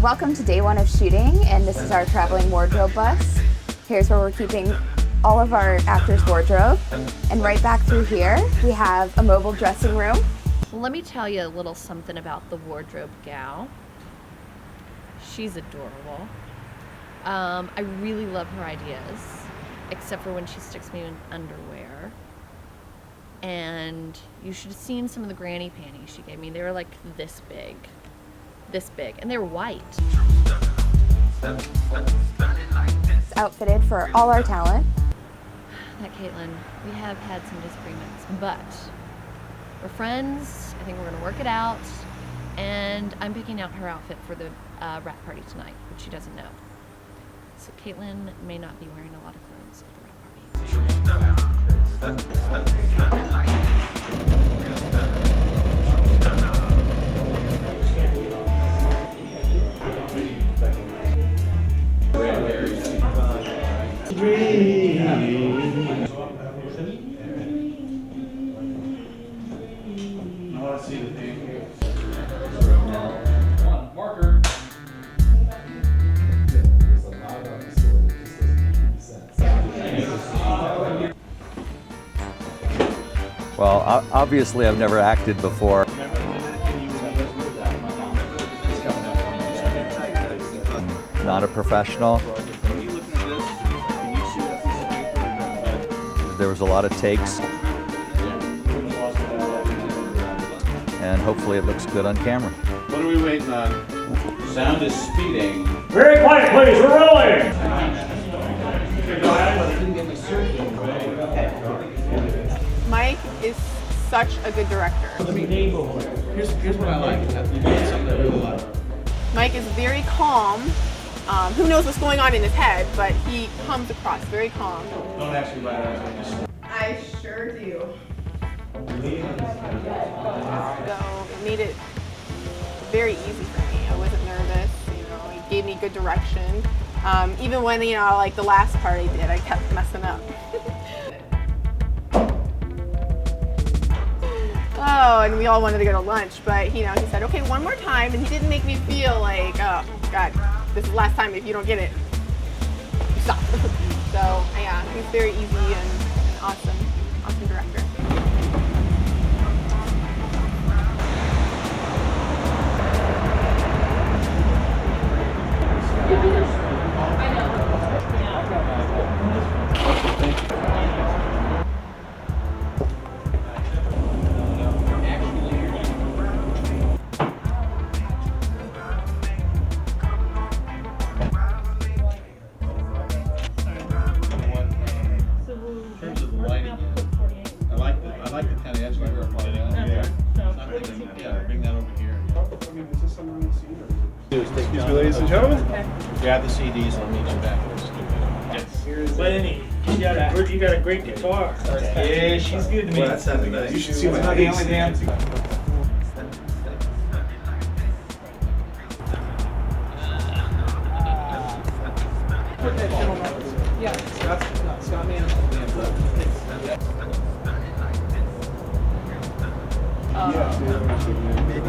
Welcome to day one of shooting, and this is our traveling wardrobe bus. Here's where we're keeping all of our actors' wardrobe. And right back through here, we have a mobile dressing room. Well, let me tell you a little something about the wardrobe gal. She's adorable. I really love her ideas, except for when she sticks me in underwear. And you should have seen some of the granny panties she gave me. They were like this big, and they were white. It's outfitted for all our talent. That Caitlin, we have had some disagreements, but we're friends. I think we're gonna work it out. And I'm picking out her outfit for the wrap party tonight, which she doesn't know. So Caitlin may not be wearing a lot of clothes at the wrap party. Well, obviously I've never acted before. Not a professional. There was a lot of takes. And hopefully it looks good on camera. What are we waiting on? Sound is speeding. Very quiet, please. We're rolling. Mike is such a good director. Here's what I like. You did something I really like. Mike is very calm. Who knows what's going on in his head, but he comes across very calm. Don't actually write it. I sure do. So it made it very easy for me. I wasn't nervous. He gave me good direction. Even when like the last part I did, I kept messing up. Oh, and we all wanted to go to lunch, but he said, okay, one more time, and he didn't make me feel like, oh God, this is the last time. If you don't get it, stop. So yeah, he's very easy and awesome director. I like the kind of edge we're applying. Yeah, bring that over here. Is this somewhere on the scene? Excuse me, ladies and gentlemen. Grab the CDs and I'll meet you back. Yes. Lenny, you got a great guitar. Yeah, she's good to me. Well, that sounded nice. You should see my dance.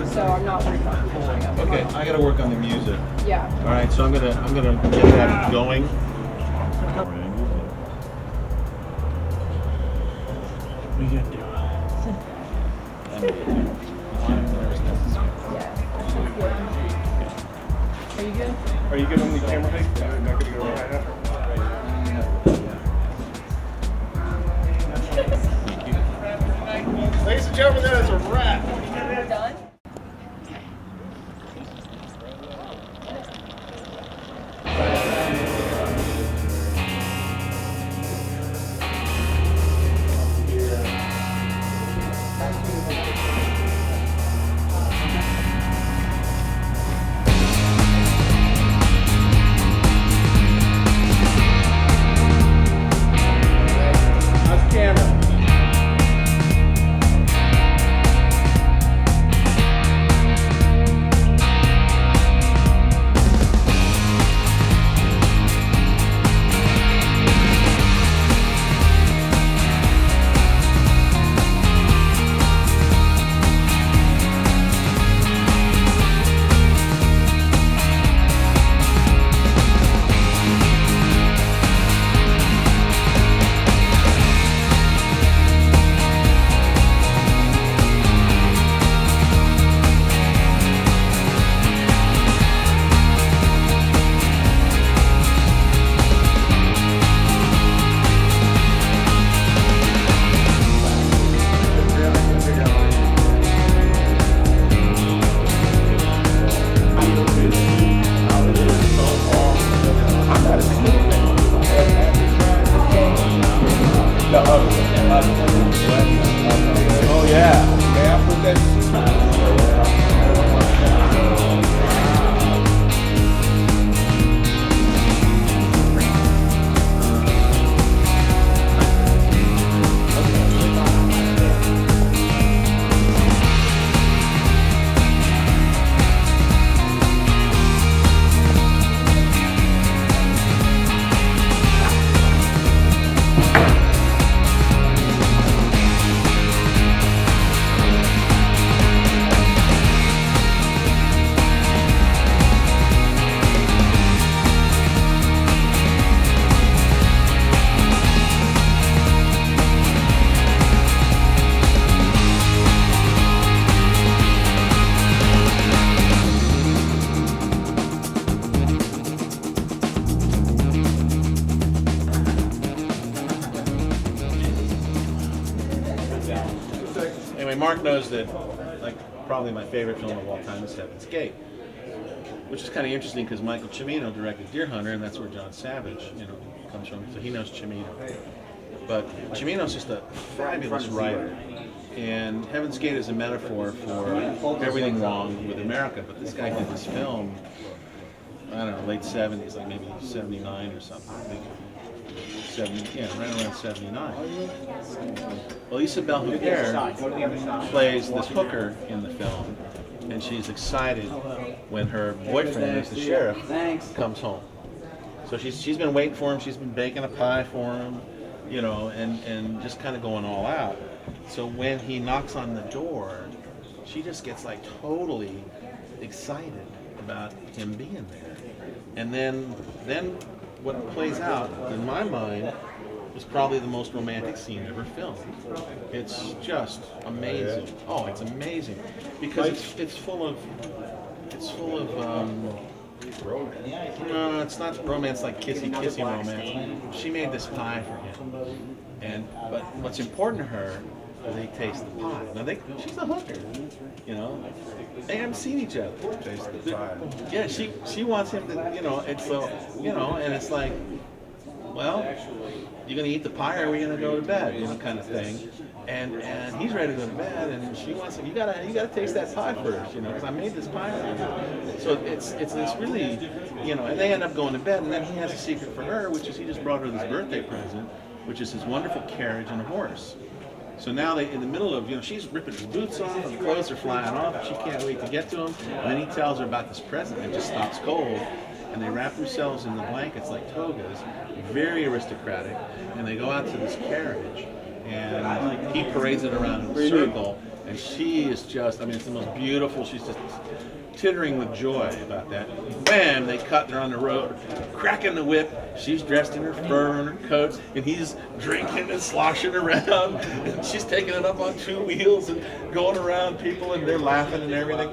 So I'm not worried about pulling up. Okay, I gotta work on the music. Yeah. All right, so I'm gonna get that going. We can do Are you good? Are you good on the camera thing? I'm not gonna go right after. Ladies and gentlemen, that is a wrap. We're done. knows that, like, probably my favorite film of all time is Heaven's Gate, which is kind of interesting because Michael Cimino directed Deer Hunter, and that's where John Savage, comes from. So he knows Cimino. But Cimino's just a fabulous writer, and Heaven's Gate is a metaphor for everything wrong with America. But this guy did this film, I don't know, late 70s, like maybe 79 or something. I think. Right around 79. Well, Isabelle Huppert plays this hooker in the film, and she's excited when her boyfriend, who's the sheriff, comes home. So she's been waiting for him. She's been baking a pie for him, and just kind of going all out. So when he knocks on the door, she just gets like totally excited about him being there. And then what plays out, in my mind, is probably the most romantic scene ever filmed. It's just amazing. Oh, it's amazing because it's full of no, it's not romance like kissy romance. She made this pie for him, but what's important to her is they taste the pie. Now she's a hooker, They haven't seen each other. Taste the pie. Yeah, she wants him to, it's so, and it's like, well, you gonna eat the pie or are we gonna go to bed, kind of thing. And he's ready to go to bed, and she wants him. You gotta taste that pie first, because I made this pie for you. So it's really, and they end up going to bed, and then he has a secret for her, which is he just brought her this birthday present, which is his wonderful carriage and a horse. So now in the middle of, she's ripping his boots off, and clothes are flying off, and she can't wait to get to him. And then he tells her about this present, and it just stops cold. And they wrap themselves in the blankets like togas, very aristocratic, and they go out to this carriage, and he parades it around in a circle, and she is just, it's the most beautiful, she's just tittering with joy about that. Bam, they cut, they're on the road, cracking the whip, she's dressed in her fur and her coats, and he's drinking and sloshing around, and she's taking it up on two wheels and going around people, and they're laughing and everything.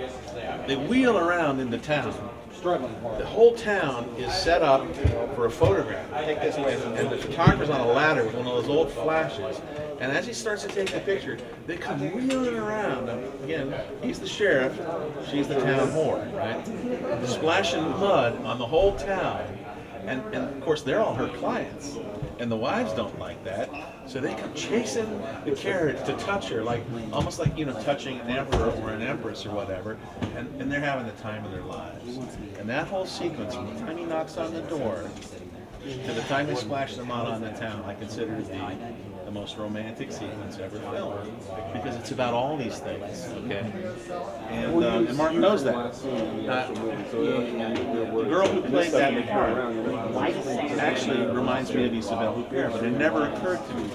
They wheel around into town. The whole town is set up for a photograph. And the photographer's on a ladder with one of those old flashes. And as he starts to take the picture, they come wheeling around. And again, he's the sheriff, she's the town whore, right? Splashing mud on the whole town. And of course, they're all her clients. And the wives don't like that. So they come chasing the carriage to touch her, almost like touching an emperor or an empress or whatever, and they're having the time of their lives. And that whole sequence, from the time he knocks on the door to the time they splash them out on the town, I consider to be the most romantic sequence ever filmed, because it's about all these things, okay? And Martin knows that. The girl who played that part actually reminds me of Isabelle Huppert, but it never occurred to me.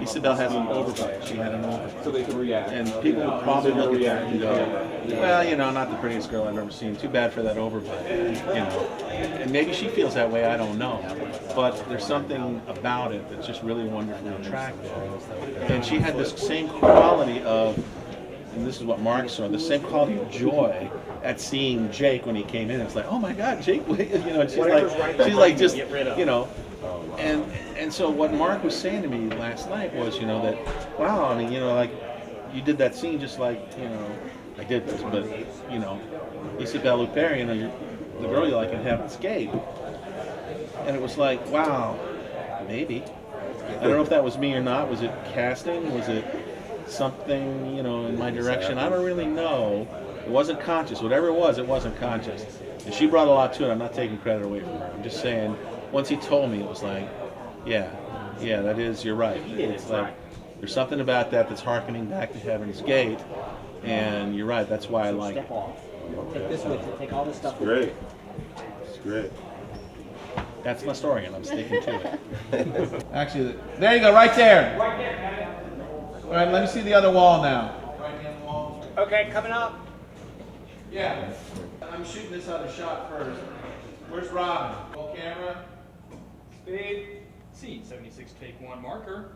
Isabelle has an overbite. She had an overbite. And people would probably look at that and go, well, not the prettiest girl I've ever seen. Too bad for that overbite, And maybe she feels that way, I don't know. But there's something about it that's just really wonderfully attractive. And she had this same quality of, and this is what Mark saw, the same quality of joy at seeing Jake when he came in. It's like, oh my God, Jake! And she's like just, and so what Mark was saying to me last night was, that, wow, you did that scene just like, I did this, but Isabelle Huppert, the girl you like in Heaven's Gate, and it was like, wow, maybe. I don't know if that was me or not. Was it casting? Was it something, in my direction? I don't really know. It wasn't conscious. Whatever it wasn't conscious. And she brought a lot to it. I'm not taking credit away from her. I'm just saying, once he told me, it was like, yeah, that is, you're right. It's like, there's something about that that's hearkening back to Heaven's Gate, and you're right, that's why I like it. Take this with you, take all this stuff with you. Great. It's great. That's my story, and I'm sticking to it. Actually, there you go, right there. All right, let me see the other wall now. Okay, coming up. Yeah, I'm shooting this other shot first. Where's Robin? Roll camera. Speed. C76 take 1 marker.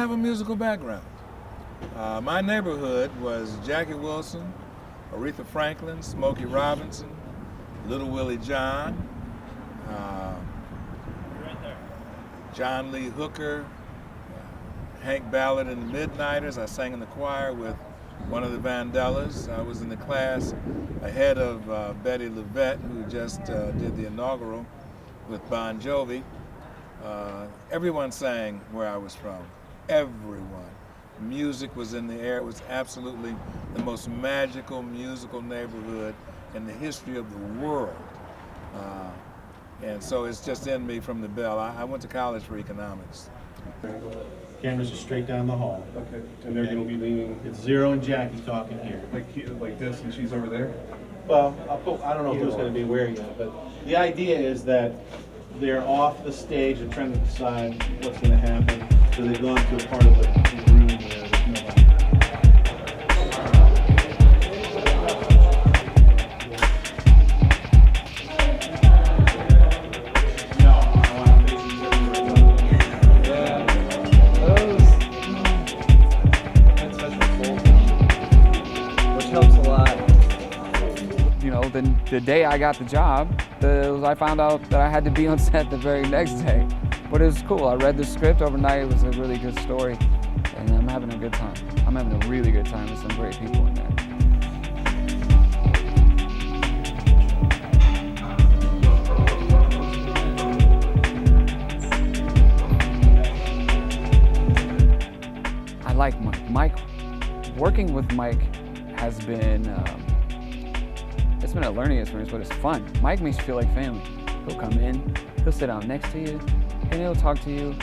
have a musical background. My neighborhood was Jackie Wilson, Aretha Franklin, Smokey Robinson, Little Willie John, John Lee Hooker, Hank Ballard and the Midnighters. I sang in the choir with one of the Vandellas. I was in the class ahead of Betty Levette, who just did the inaugural with Bon Jovi. Everyone sang where I was from. Everyone. Music was in the air. It was absolutely the most magical musical neighborhood in the history of the world. And so it's just in me from the bell. I went to college for economics. Cameras are straight down the hall. Okay. And they're going to be leaning It's Zero and Jackie talking here. like this, and she's over there? Well, I don't know who's going to be where yet, but the idea is that they're off the stage and trying to decide what's going to happen. So they've gone to a part of the room where there's nobody. The day I got the job, I found out that I had to be on set the very next day. But it was cool. I read the script overnight. It was a really good story, and I'm having a good time. I'm having a really good time with some great people in there. I like Mike. Working with Mike has been it's been a learning experience, but it's fun. Mike makes you feel like family. He'll come in, he'll sit down next to you, and he'll talk to you,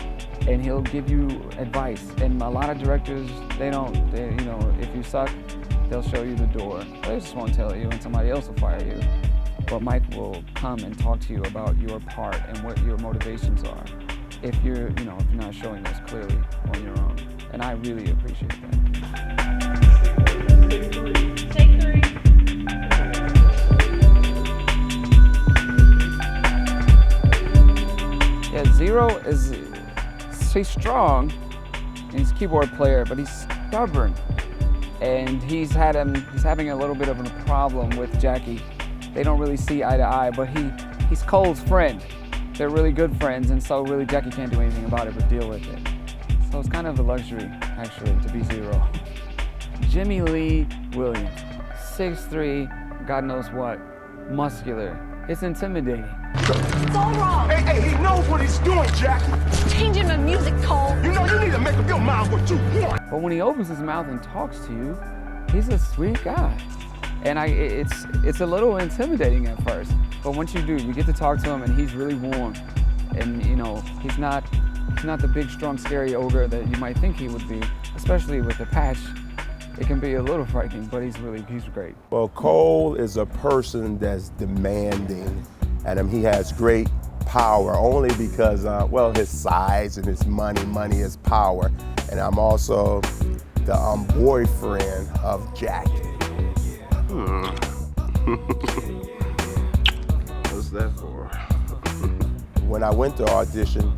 and he'll give you advice. And a lot of directors, they if you suck, they'll show you the door. They just won't tell you, and somebody else will fire you. But Mike will come and talk to you about your part and what your motivations are, if you're not showing those clearly on your own. And I really appreciate that. Take three. Yeah, Zero he's strong, and he's a keyboard player, but he's stubborn. And he's having a little bit of a problem with Jackie. They don't really see eye to eye, but he's Cole's friend. They're really good friends, and so really Jackie can't do anything about it but deal with it. So it's kind of a luxury, actually, to be Zero. Jimmy Lee Williams, 6'3", God knows what, muscular. It's intimidating. It's all wrong. Hey, he knows what he's doing, Jackie. Changing the music, Cole. You need to make up your mind what you want. But when he opens his mouth and talks to you, he's a sweet guy. And it's a little intimidating at first. But once you do, you get to talk to him, and he's really warm. And he's not the big, strong, scary ogre that you might think he would be, especially with the patch. It can be a little frightening, but he's great. Well, Cole is a person that's demanding, and he has great power only because, his size and his money. Money is power. And I'm also the boyfriend of Jackie. What's that for? When I went to audition,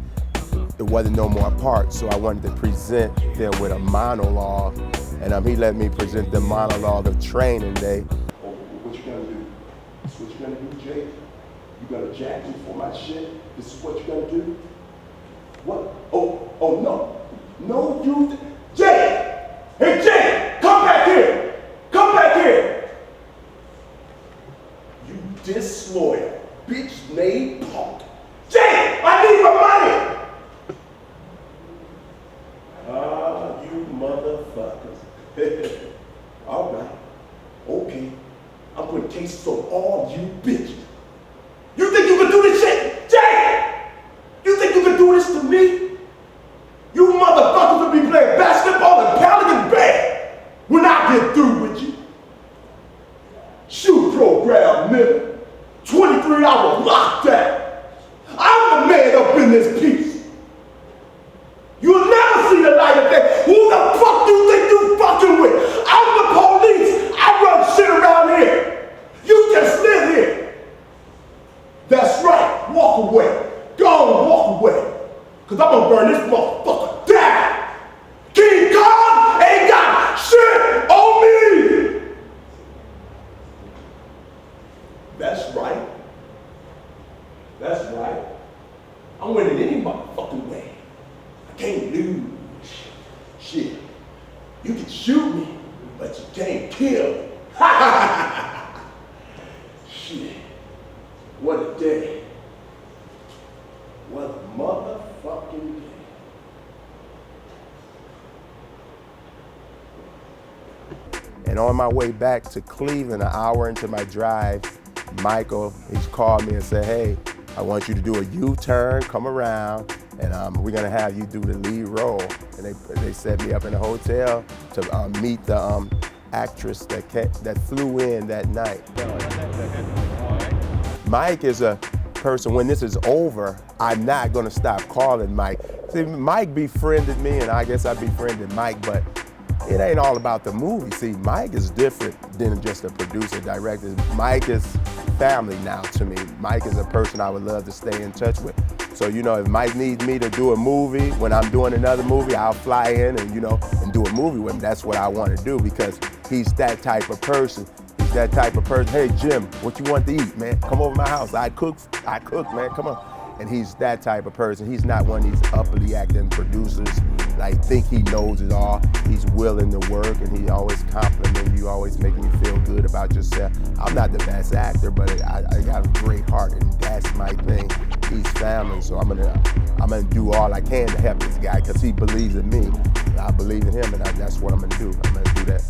it wasn't no more parts, so I wanted to present them with a monologue. And he let me present the monologue of Training Day. What you gonna do? This is what you gonna do, Jake? You gonna jack me for my shit? This is what you gonna do? What? Oh no. No, you. Jake! Hey, Jake! Come back here! Come back here! You disloyal, bitch-made punk. Jake! I need my money! You motherfuckers. All right. Okay. I'm putting cases on all you bitches. You think you can do this shit? Jay! You think you can do this to me? You motherfuckers will be playing basketball in Pelican Bay when I get through with you. Shoot program, nigga. 23-hour lockdown. I'm the man up in this piece. You'll never see the light of day. Who the fuck you think you fucking with? I'm the police. I run shit around here. You just live here. That's right. Walk away. Go on, walk away. Cause I'm gonna burn this motherfucker down. That's right. I'm winning any motherfucking way. I can't lose. Shit. You can shoot me, but you can't kill me. Shit. What a day. What a motherfucking day. And on my way back to Cleveland, an hour into my drive, Michael, he's called me and said, hey, I want you to do a U-turn, come around, and we're gonna have you do the lead role. And they set me up in a hotel to meet the actress that flew in that night. Mike is a person, when this is over, I'm not gonna stop calling Mike. See, Mike befriended me, and I guess I befriended Mike, but it ain't all about the movie. See, Mike is different than just a producer, director. Mike is family now to me. Mike is a person I would love to stay in touch with. So, you know, if Mike needs me to do a movie, when I'm doing another movie, I'll fly in and, you know, and do a movie with him. That's what I want to do because he's that type of person. He's that type of person. Hey, Jim, what you want to eat, man? Come over to my house. I cook, man, come on. And he's that type of person. He's not one of these uppity acting producers, like think he knows it all. He's willing to work and he always complimenting you, always making you feel good about yourself. I'm not the best actor, but I got a great heart and that's my thing. He's family, so I'm gonna do all I can to help this guy because he believes in me. I believe in him and that's what I'm gonna do. I'm gonna do that.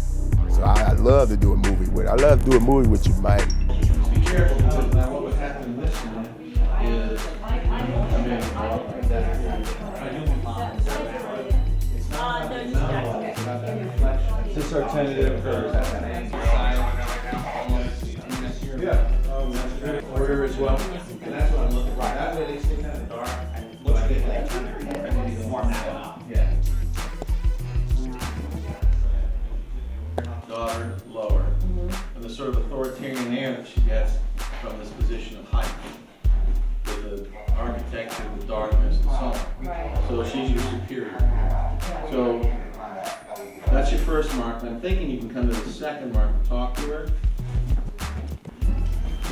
So I love to do a movie with. I love to do a movie with you, Mike. Be careful because now what would happen in this one is Is this our tentative or yeah, order as well? And that's what I'm looking for. That way they stay kind of dark. Let's get that. Warm that up. Yeah. Daughter, lower. And the sort of authoritarian air that she gets from this position of height. With the architecture, the darkness, and so on. So she's your superior. So that's your first mark. I'm thinking you can come to the second mark and talk to her.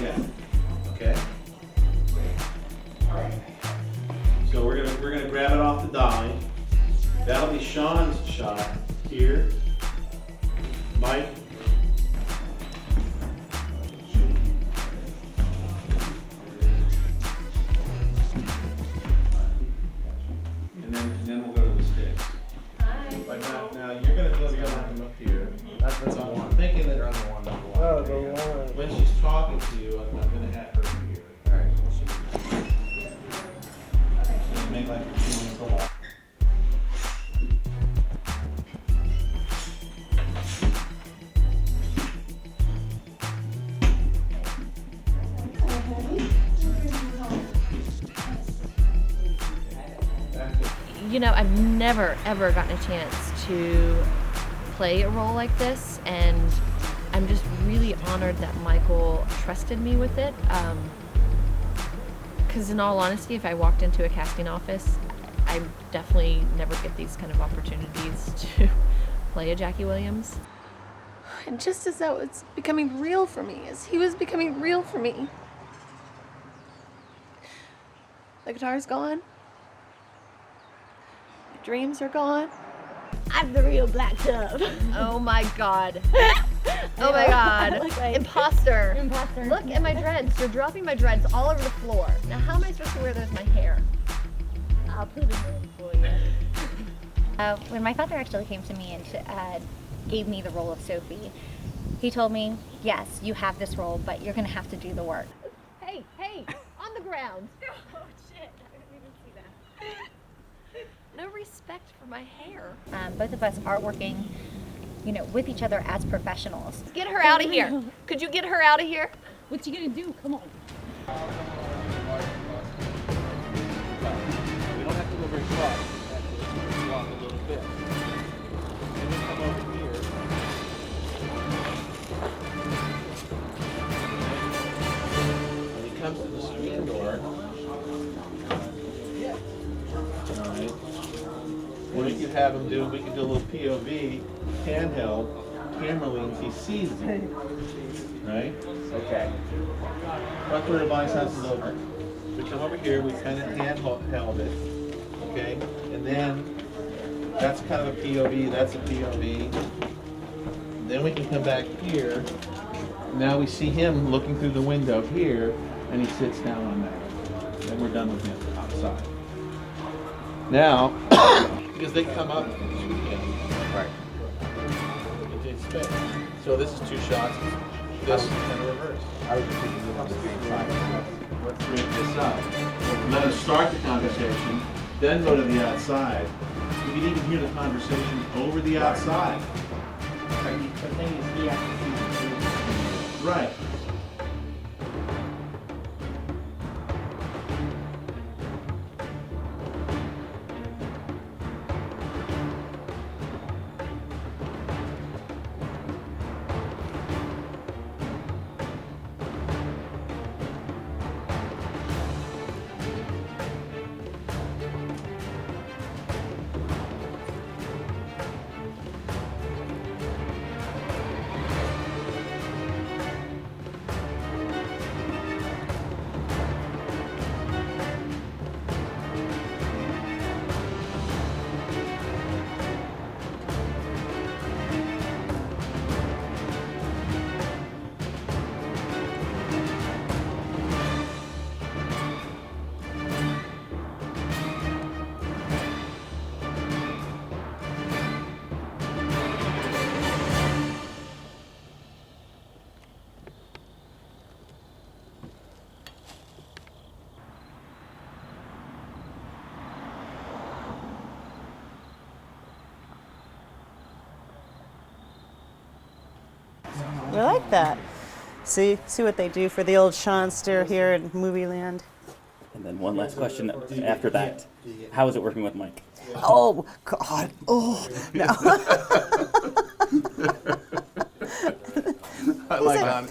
Yeah. Okay. All right. So we're gonna grab it off the dolly. That'll be Sean's shot here. Mike. And then we'll go to the sticks. Hi. But now you're gonna come up here. That's all. I'm thinking that when she's talking to you, I'm gonna have her here. All right. So make like you're doing so long. You know, I've never, ever gotten a chance to play a role like this, and I'm just really honored that Michael trusted me with it. Because in all honesty, if I walked into a casting office, I definitely never get these kind of opportunities to play a Jackie Williams. And just as though it's becoming real for me, as he was becoming real for me. The guitar's gone. Dreams are gone. I'm the real Black Dove. Oh my God. Oh my God. Imposter. Imposter. Look at my dreads. You're dropping my dreads all over the floor. Now how am I supposed to wear those in my hair? I'll prove it for you. When my father actually came to me and gave me the role of Sophie, he told me, yes, you have this role, but you're gonna have to do the work. Hey, on the ground. Oh shit, I didn't even see that. No respect for my hair. Both of us are working, with each other as professionals. Get her out of here. Could you get her out of here? What you gonna do? Come on. We don't have to go very far. Actually, walk a little bit. And then come over here. When he comes to the screen door, alright. What we could have him do, we could do a little POV, handheld, camera leans, he sees them. Right? Okay. Front door to body sense is over. Which come over here, we kind of held it, okay? And then that's kind of a POV, that's a POV. Then we can come back here. Now we see him looking through the window here, and he sits down on that. Then we're done with him outside. Now, because they come up, right? So this is 2 shots. This is kind of reverse. I was just thinking about the screen side. Let's break this up. Let us start the conversation, then go to the outside. You can even hear the conversation over the outside. The thing is, he has to see the truth. Right. We like that. See what they do for the old Seanster here in Movie Land. And then one last question after that. How is it working with Mike? Oh, God. Oh, no. I like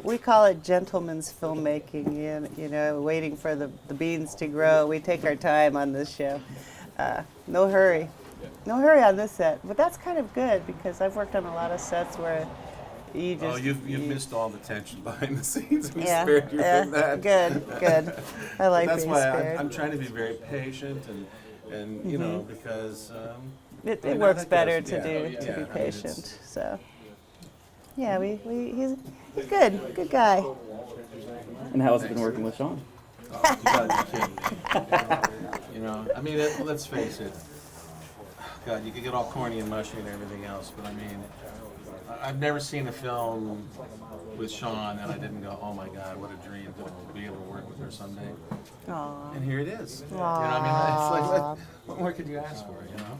we call it gentleman's filmmaking, you know, waiting for the beans to grow. We take our time on this show. No hurry. No hurry on this set. But that's kind of good because I've worked on a lot of sets where you just... Oh, you've missed all the tension behind the scenes. We Yeah, spared you from that. Good. I like That's being why spared. I'm trying to be very patient and you know, because... It you know, works that better goes- to yeah, be I mean, patient, so... Yeah, he's good guy. And how has it been working with Sean? Oh, you gotta be kidding me. You know, I mean, let's face it. God, you could get all corny and mushy and everything else, but I mean, I've never seen a film with Sean and I didn't go, oh my God, what a dream to be able to work with her someday. Aww. And here it is. Aww. You know, I mean, it's like, what more could you ask for, you know?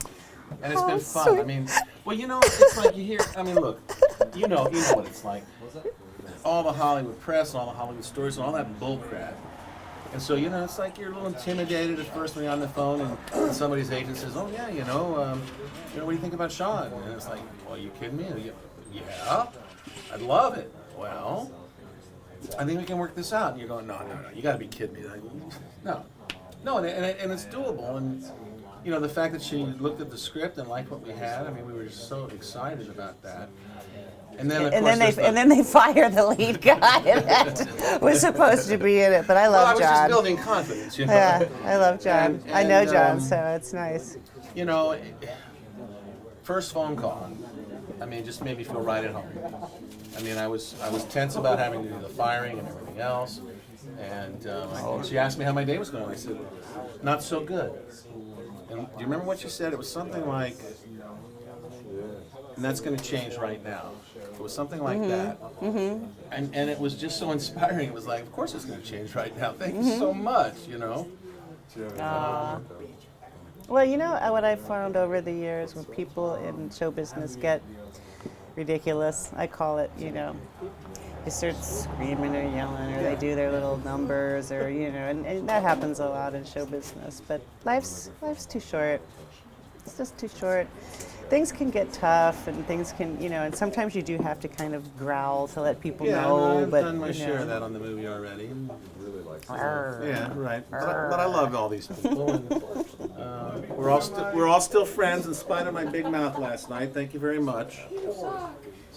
And it's been fun. sweet. I mean, well, you know, it's like you hear, I mean, look, you know what it's like. All the Hollywood press and all the Hollywood stories and all that bull crap. And so, you know, it's like you're a little intimidated at first when you're on the phone and somebody's agent says, oh yeah, you know, what do you think about Sean? And it's like, well, are you kidding me? Yeah, I'd love it. Well, I think we can work this out. And you're going, no, you got to be kidding me. Like, no, and it's doable. And you know, the fact that she looked at the script and liked what we had, I mean, we were just so excited about that. And then, of course, then they fire the lead guy that was supposed to be in it. But I love I was John. just building confidence, you know. Yeah, I love John. And, I know John, so it's nice. You know, first phone call, I mean, just made me feel right at home. I mean, I was tense about having to do the firing and everything else. And she asked me how my day was going. I said, not so good. And do you remember what she said? It was something like, and that's going to change right now. It was something like that. Mm-hmm. And it was just so inspiring. It was like, of course it's going to change right now. Thank you so much, you know. Well, you know what I've found over the years when people in show business get ridiculous, I call it, you know, they start screaming or yelling or they do their little numbers or, you know, and that happens a lot in show business. But life's too short. It's just too short. Things can get tough and things can, you know, and sometimes you do have to kind of growl to let people know. I've but done my you share know. of that on the movie already. Arr. Yeah, right. But I love all these people. And, we're all still friends in spite of my big mouth last night. Thank you very much.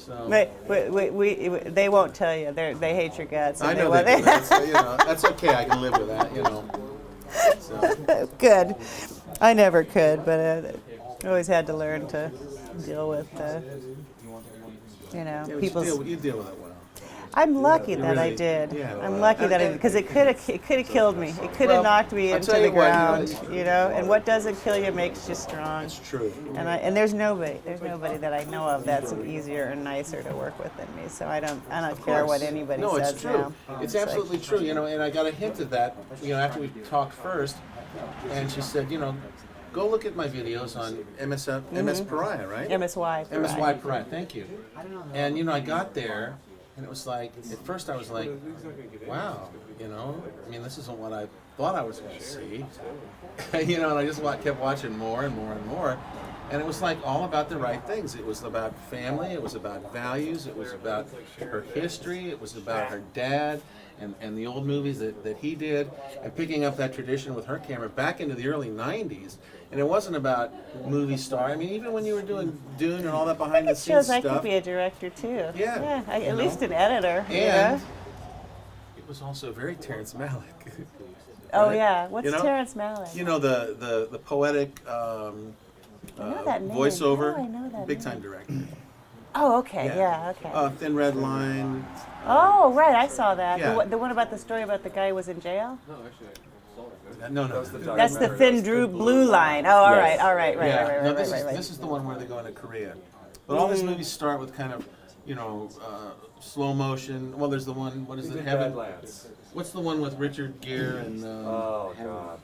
So they won't tell you. They hate your guts. I know they do. That's okay. I can live with that. So. Good. I never could, but I always had to learn to deal with, people's. You deal with it well. I'm lucky that I did. Yeah, I'm lucky that I did, because it could have killed me. It could have knocked me into the ground, And what doesn't kill you makes you strong. It's true. And there's nobody that I know of that's easier or nicer to work with than me. So I don't care what anybody says. No, it's true. Now. It's absolutely true. And I got a hint of that. After we talked first, and she said, go look at my videos on MS Pariah, right? MSY Pariah. MSY Pariah. Thank you. And I got there. And it was like, at first I was like, wow, this isn't what I thought I was going to see. And I just kept watching more and more and more. And it was like all about the right things. It was about family, it was about values, it was about her history, it was about her dad and the old movies that he did, and picking up that tradition with her camera back into the early 90s. And it wasn't about movie star. Even when you were doing Dune and all that behind the scenes stuff. I could be a director too. Yeah. At least an editor. And it was also very Terrence Malick. Oh yeah, what's Terrence Malick? The poetic voiceover. I know that big time director. Oh, okay, yeah, okay. Thin Red Line. Oh, right, I saw that. Yeah. The one about the story about the guy who was in jail? No. That's the Thin Blue Line. Oh, all right, right. This is the one where they go into Korea. But all these movies start with kind of, slow motion. Well, there's the one, what is it, Heaven? What's the one with Richard Gere and... oh, God.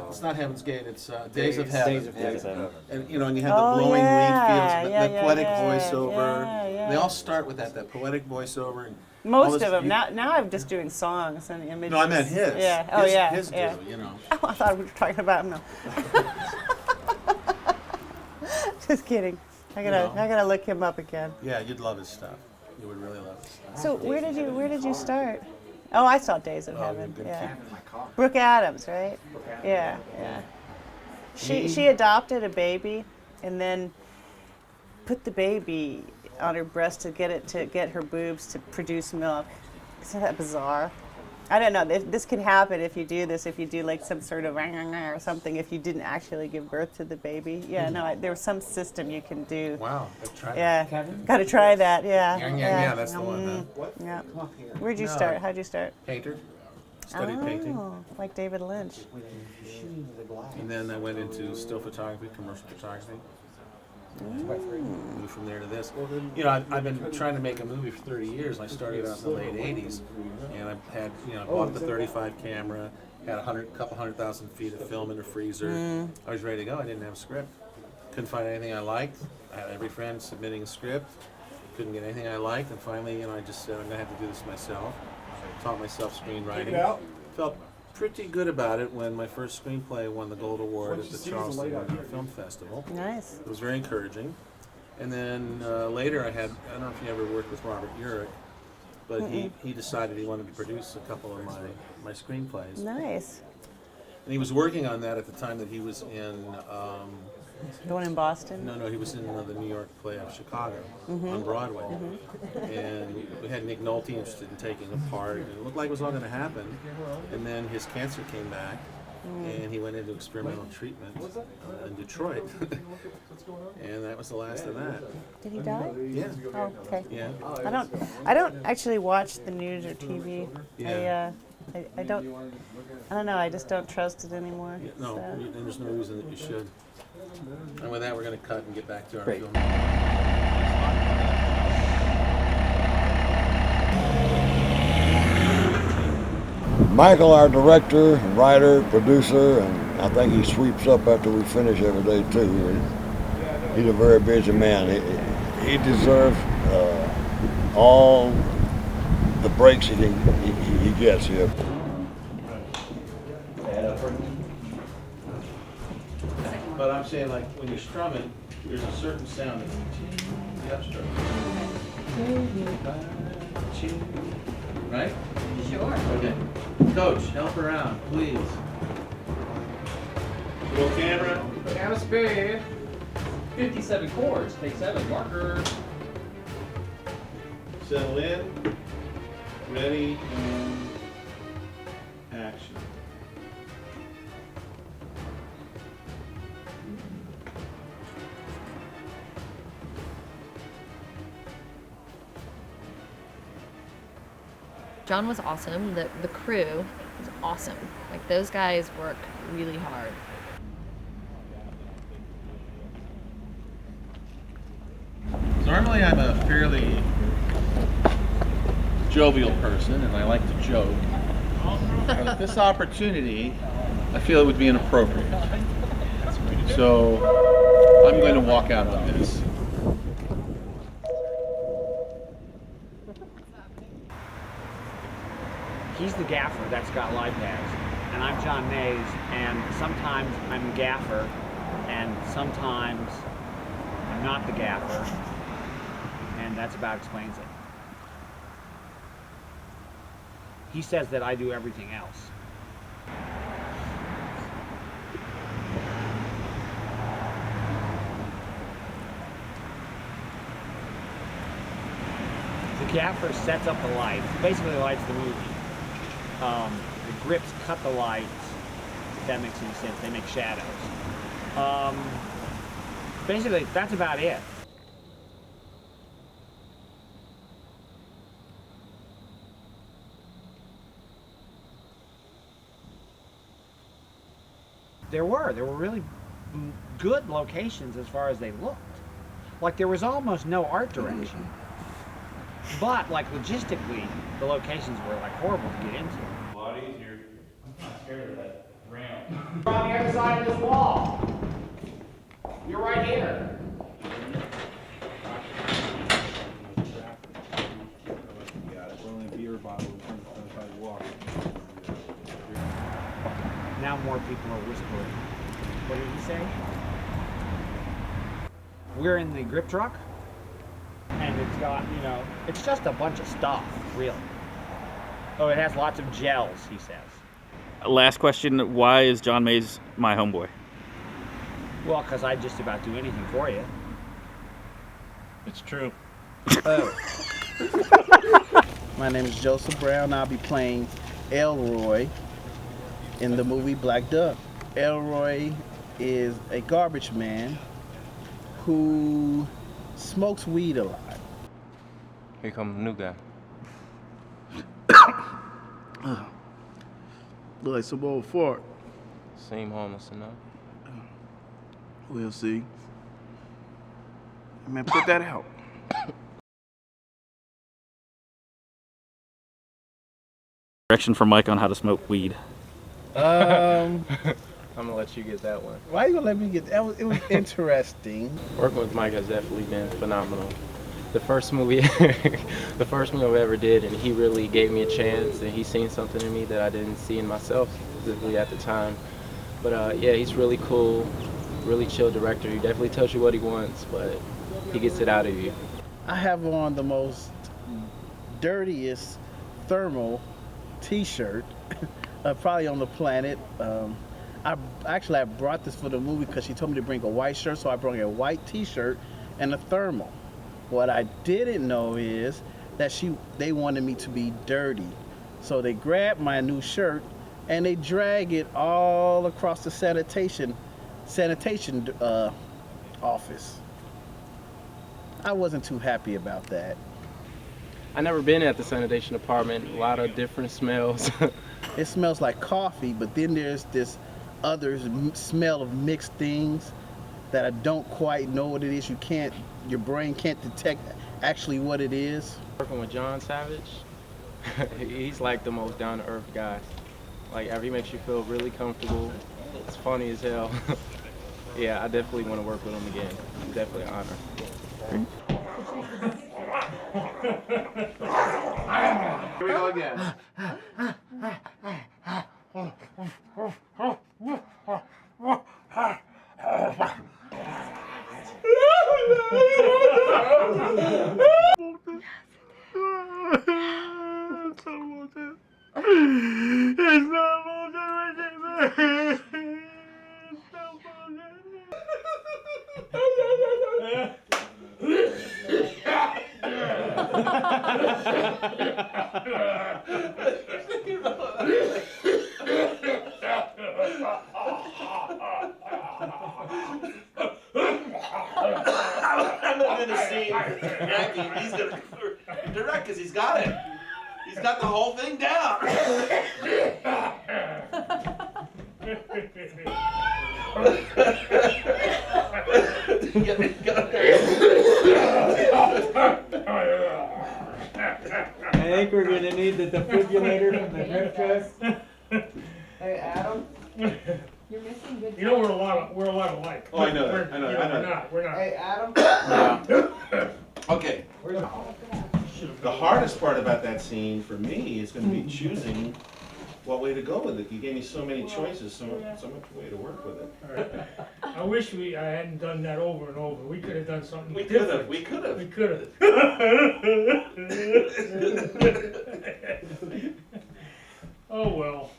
It's not Heaven's Gate, it's Days of Heaven. Days of Heaven. And, and you have the blowing wheat fields, the poetic voiceover. They all start with that poetic voiceover. And most of them. Now I'm just doing songs and images. No, I meant his. Yeah. His do. I thought we were talking about him. No. Just kidding. I gotta look him up again. Yeah, you'd love his stuff. You would really love his stuff. So where did you start? Oh, I saw Days of Heaven. Yeah. Brooke Adams, right? Yeah. She adopted a baby and then put the baby on her breast to get her boobs to produce milk. Isn't that bizarre? I don't know. This could happen if you do this. If you do like some sort of or something. If you didn't actually give birth to the baby. Yeah. No. There was some system you can do. Wow. Let's try that. Yeah. Got to try that. Yeah. Yeah. That's the one. Yeah. Where'd you start? How'd you start? Painter. Studied painting. Like David Lynch. And then I went into still photography, commercial photography. Moved from there to this. I've been trying to make a movie for 30 years. I started out in the late 80s, and I had, bought the 35 camera, had a couple 100,000 feet of film in the freezer. I was ready to go. I didn't have a script. Couldn't find anything I liked. I had every friend submitting a script. Couldn't get anything I liked, and finally, I just said I'm gonna have to do this myself. Taught myself screenwriting. Felt pretty good about it when my first screenplay won the Gold Award at the Charleston Film Festival. Nice. It was very encouraging. And then later I don't know if you ever worked with Robert Urich, but he decided he wanted to produce a couple of my screenplays. Nice. And he was working on that at the time that he was in... the one in Boston? No, he was in the New York play of Chicago on Broadway. And we had Nick Nolte interested in taking a part, and it looked like it was all going to happen. And then his cancer came back, and he went into experimental treatment in Detroit. And that was the last of that. Did he die? Yeah. Oh, okay. Yeah. I don't actually watch the news or TV. Yeah. I don't know, I just don't trust it anymore. Yeah, no, and there's no reason that you should. And with that, we're going to cut and get back to our film. Michael, our director, writer, producer, and I think he sweeps up after we finish every day too. He's a very busy man. He deserves all the breaks he gets here. But I'm saying, like, when you're strumming, there's a certain sound that you upstrum. Right? Sure. Okay. Coach, help her out, please. Roll camera. Count of speed. 57 chords. Take 7. Marker. Settle in. Ready, and action. John was awesome. The crew was awesome. Like, those guys work really hard. So normally I'm a fairly jovial person and I like to joke. But at this opportunity, I feel it would be inappropriate. So I'm going to walk out on this. He's the gaffer that Scott Live has, and I'm John Mays, and sometimes I'm gaffer, and sometimes I'm not the gaffer, and that's about explains it. He says that I do everything else. The gaffer sets up the lights, basically lights the movie. The grips cut the lights, if that makes any sense. They make shadows. Basically, that's about it. There were really good locations as far as they looked. Like, there was almost no art direction. But, like, logistically, the locations were, like, horrible to get into. A lot easier. I'm not scared of that ramp. You're on the other side of this wall. You're right here. Now more people are whispering. What did he say? We're in the grip truck, and it's got, you know, it's just a bunch of stuff, really. Oh, it has lots of gels, he says. Last question, why is John Mays my homeboy? Well, because I'd just about do anything for you. It's true. My name is Joseph Brown. I'll be playing Elroy in the movie Black Duck. Elroy is a garbage man who smokes weed a lot. Here comes the new guy. Look like some old fart. Seem harmless enough. We'll see. Man, put that out. Direction from Mike on how to smoke weed. I'm gonna let you get that one. Why you gonna let me get that? It was interesting. Working with Mike has definitely been phenomenal. The first movie, the first movie I ever did, and he really gave me a chance, and he seen something in me that I didn't see in myself specifically at the time. But yeah, he's really cool, really chill director. He definitely tells you what he wants, but he gets it out of you. I have on the most dirtiest thermal t-shirt probably on the planet. I brought this for the movie because she told me to bring a white shirt, so I brought a white t-shirt and a thermal. What I didn't know is that they wanted me to be dirty. So they grabbed my new shirt and they drag it all across the sanitation office. I wasn't too happy about that. I never been at the sanitation department. A lot of different smells. It smells like coffee, but then there's this other smell of mixed things that I don't quite know what it is. Your brain can't detect actually what it is. Working with John Savage, he's like the most down-to-earth guy. Like, he makes you feel really comfortable. It's funny as hell. Yeah, I definitely want to work with him again. It's definitely an honor. Here we go again. Yankee, he's gonna direct because he's got it. He's got the whole thing down. I think we're gonna need the defibrillator from the drip test. Hey, Adam. You're missing good. You know we're a lot alike. Oh, I know that. I know that. We're not. Hey, Adam. Okay. The hardest part about that scene for me is going to be choosing what way to go with it. You gave me so many choices, so much way to work with it. All right. I wish I hadn't done that over and over. We could have done something We different. could have. We could have. Oh well.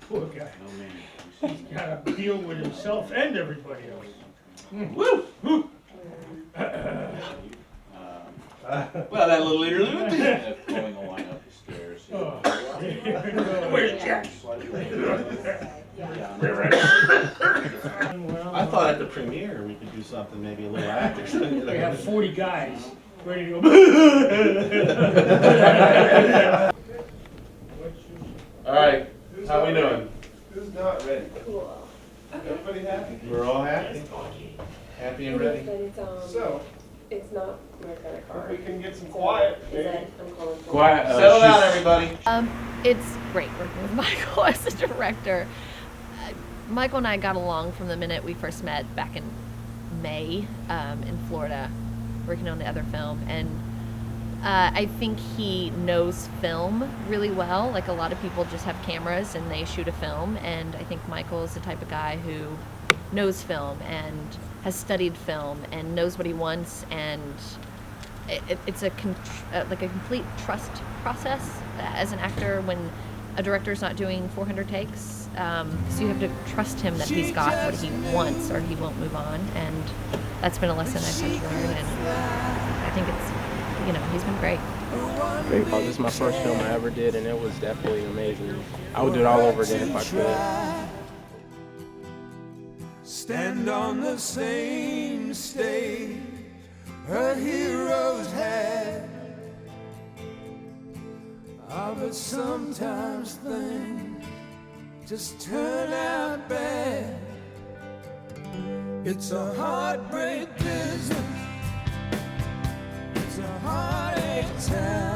Poor guy. He's got to deal with himself and everybody else. Woo! Woo! Well, that little interlude. Going along up the stairs. Where's Jack? I thought at the premiere we could do something, maybe a little act or something. We have 40 guys ready to go. All right, how we doing? Who's not ready? Cool. Everybody happy? We're all happy. Happy and ready. So, It's not my credit card. if we can get some quiet, maybe. I'm calling for Quiet. Settle down, everybody. It's great working with Michael as a director. Michael and I got along from the minute we first met back in May in Florida, working on the other film, and I think he knows film really well. Like a lot of people just have cameras and they shoot a film, and I think Michael is the type of guy who knows film and has studied film and knows what he wants, and it's a complete trust process as an actor when a director's not doing 400 takes. So you have to trust him that he's got what he wants or he won't move on, and that's been a lesson I've had to learn, and I think it's, he's been great. This is my first film I ever did, and it was definitely amazing. I would do it all over again if I could. Stand on the same stage her heroes had. But sometimes things just turn out bad. It's a heartbreak business. It's a heartache time.